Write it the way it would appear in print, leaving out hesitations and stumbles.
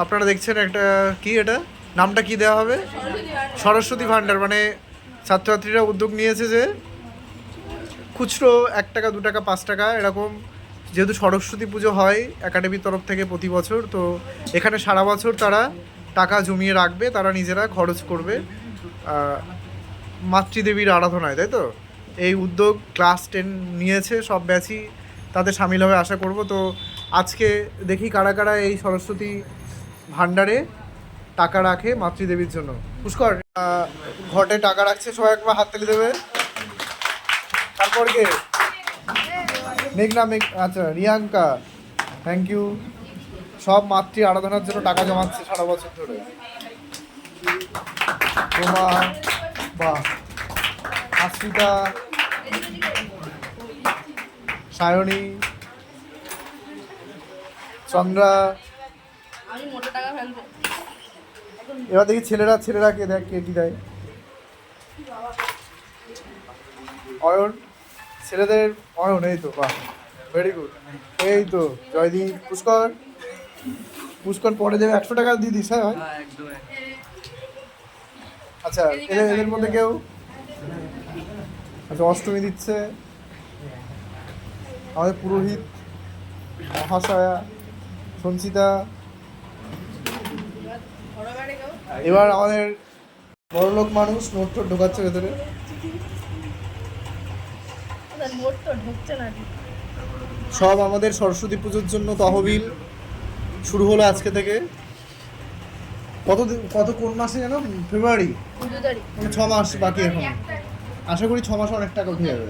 আপনারা দেখছেন একটা কি এটা নামটা কি দেওয়া হবে, সরস্বতী ভাণ্ডার। মানে ছাত্রছাত্রীরা উদ্যোগ নিয়েছে যে খুচরো 1 টাকা 2 টাকা 5 টাকা এরকম, যেহেতু সরস্বতী পুজো হয় একাডেমির তরফ থেকে প্রতি বছর, তো এখানে সারা বছর তারা টাকা জমিয়ে রাখবে, তারা নিজেরা খরচ করবে মাতৃদেবীর আরাধনায়, তাই তো? এই উদ্যোগ ক্লাস 10 নিয়েছে, সব ব্যাচই তাদের সামিল হবে আশা করব। তো আজকে দেখি কারা কারা এই সরস্বতী ভাণ্ডারে টাকা রাখে মাতৃদেবীর জন্য। পুষ্কর ঘটে টাকা রাখছে, সবাই একবার হাততালি দেবে। তারপর কে? মেঘনা, আচ্ছা রিয়াঙ্কা, থ্যাংক ইউ। সব মাতৃ আরাধনার জন্য টাকা জমাচ্ছে সারা বছর ধরে। তোমা, বাহ, আশ্রিতা, সায়নী, চন্দ্রা। এবার দেখি ছেলেরা কে দেখ, কে কি দেয়। অয়ন, ছেলেদের অয়ন, এই তো, বাহ, ভেরি গুড। এই তো জয়দীপ, পুষ্কর পরে দেবে 100 টাকা দিয়ে দিস। হ্যাঁ, আচ্ছা এদের মধ্যে কেউ? আচ্ছা অষ্টমী দিচ্ছে আমাদের পুরোহিত মহাশয়া সঞ্চিতা। এবার আমাদের বড়লোক মানুষ নোট টোট ঢোকাচ্ছে ভেতরে। সব আমাদের সরস্বতী পুজোর জন্য তহবিল শুরু হলো আজকে থেকে। কত কোন মাসে যেন? ফেব্রুয়ারি, 6 মাস বাকি এখন। আশা করি 6 মাসে অনেক টাকা উঠে যাবে।